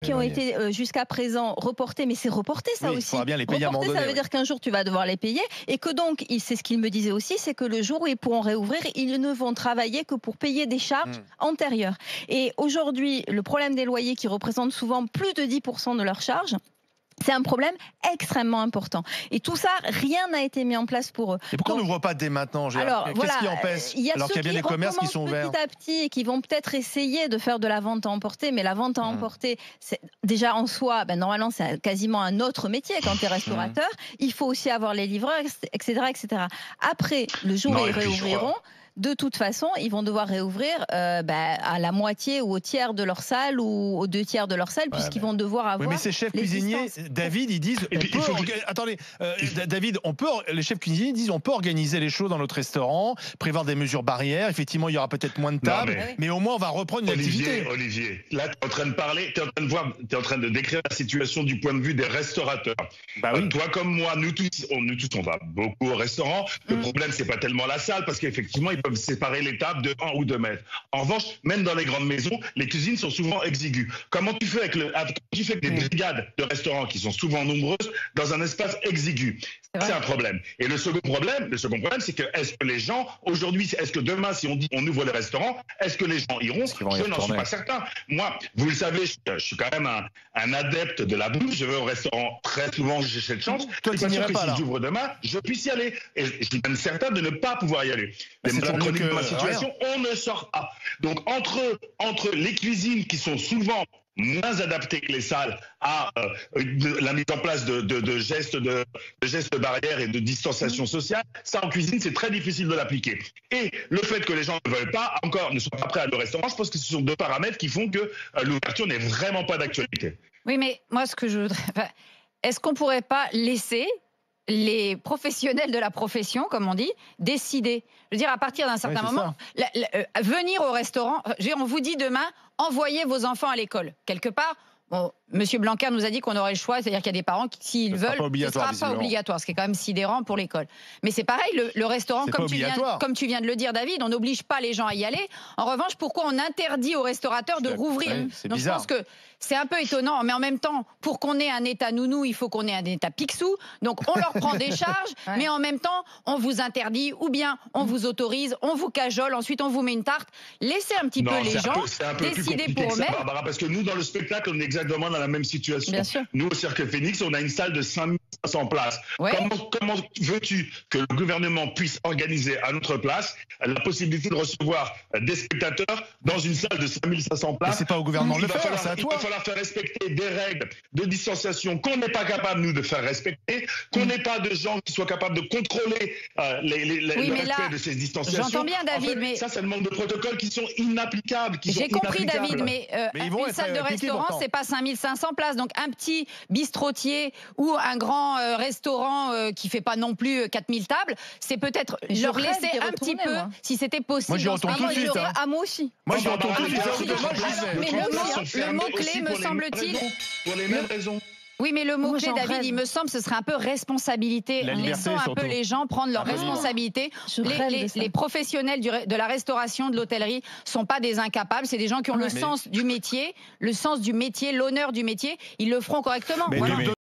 qui ont été jusqu'à présent reportés, mais c'est reporté ça aussi. Il faudra bien les payer à un moment donné. Ça veut dire qu'un jour tu vas devoir les payer et que donc, c'est ce qu'il me disait aussi, c'est que le jour où ils pourront réouvrir, ils ne vont travailler que pour payer des charges antérieures. Et aujourd'hui, le problème des loyers qui représentent souvent plus de 10% de leurs charges, c'est un problème extrêmement important. Et tout ça, rien n'a été mis en place pour eux. Et pourquoi on n'ouvre pas dès maintenant? Qu'est-ce qui empêche? Alors qu'il y a bien des commerces qui sont ouverts. Petit à petit et qui vont peut-être essayer de faire de la vente à emporter, mais la vente à emporter, c'est déjà en soi, normalement, c'est quasiment un autre métier quand tu es restaurateur. Il faut aussi avoir les livreurs, etc., etc. Après, le jour où ils réouvriront, de toute façon, ils vont devoir réouvrir à la moitié ou au tiers de leur salle ou aux 2 tiers de leur salle, puisqu'ils vont devoir avoir. Oui, mais ces chefs cuisiniers, David, ils disent. Attendez, David, les chefs cuisiniers disent on peut organiser les choses dans notre restaurant, prévoir des mesures barrières. Effectivement, il y aura peut-être moins de tables, mais au moins on va reprendre une activité. Olivier, là, tu es en train de parler, tu es en train de décrire la situation du point de vue des restaurateurs. Toi comme moi, nous tous, on va beaucoup au restaurant. Le problème, c'est pas tellement la salle, parce qu'effectivement, ils peuvent séparer les tables de 1 ou 2 mètres. En revanche, même dans les grandes maisons, les cuisines sont souvent exiguës. Comment tu fais avec des brigades de restaurants qui sont souvent nombreuses dans un espace exigu? C'est un problème. Et le second problème, c'est que est-ce que les gens, aujourd'hui, est-ce que demain, si on dit on ouvre les restaurants, est-ce que les gens iront? Je n'en suis pas certain. Moi, vous le savez, je suis quand même un adepte de la bouffe. Je vais au restaurant très souvent, j'ai cette chance. Toi, tu n'irais pas, là. Si j'ouvre demain, je puisse y aller. Et je suis même certain de ne pas pouvoir y aller. Mais dans ma situation, on ne sort pas. Donc, entre les cuisines qui sont souvent moins adaptées que les salles à la mise en place de gestes barrières et de distanciation sociale, ça en cuisine, c'est très difficile de l'appliquer. Et le fait que les gens ne veulent pas, ne soient pas prêts à aller au restaurant, je pense que ce sont 2 paramètres qui font que l'ouverture n'est vraiment pas d'actualité. Oui, mais moi, ce que je voudrais... Est-ce qu'on ne pourrait pas laisser les professionnels de la profession, comme on dit, décider? Je veux dire, à partir d'un certain moment, venir au restaurant, on vous dit demain, envoyez vos enfants à l'école. Quelque part, Monsieur Blanquer nous a dit qu'on aurait le choix, c'est-à-dire qu'il y a des parents qui, s'ils veulent, ce ne sera pas obligatoire, ce qui est quand même sidérant pour l'école. Mais c'est pareil, le restaurant, comme tu viens de le dire, David, on n'oblige pas les gens à y aller. En revanche, pourquoi on interdit aux restaurateurs de rouvrir? Donc je pense que c'est un peu étonnant, mais en même temps, pour qu'on ait un État nounou, il faut qu'on ait un État Picsou. Donc on leur prend des charges, mais en même temps, on vous interdit, ou bien on vous autorise, on vous cajole, ensuite on vous met une tarte. Laissez un petit peu les gens décider pour eux-mêmes. Parce que nous, dans le spectacle, on est exactement dans la même situation. Nous, au Cirque Phoenix, on a une salle de 5500 places. Comment veux-tu que le gouvernement puisse organiser à notre place la possibilité de recevoir des spectateurs dans une salle de 5500 places? C'est pas au gouvernement de le faire, c'est à toi. Il va falloir faire respecter des règles de distanciation qu'on n'est pas capable, nous, de faire respecter, qu'on n'ait pas de gens qui soient capables de contrôler le respect de ces distanciations. J'entends bien, David, mais... Ça, c'est le manque de protocoles qui sont inapplicables. J'ai compris, David, mais une salle de restaurant, c'est pas 5500 places. Donc un petit bistrotier ou un grand restaurant qui fait pas non plus 4000 tables, c'est peut-être leur laisser un petit peu, si c'était possible. Moi, j'y retourne tout de suite. Moi aussi. Moi, j'y retourne tout de suite. Mais le mot-clé, me semble-t-il... Pour les mêmes raisons. Oui, mais le mot-clé, David, il me semble, ce serait un peu responsabilité. Laissons un peu les gens prendre leurs responsabilités. Les professionnels de la restauration, de l'hôtellerie, sont pas des incapables. C'est des gens qui ont le sens du métier, l'honneur du métier. Ils le feront correctement.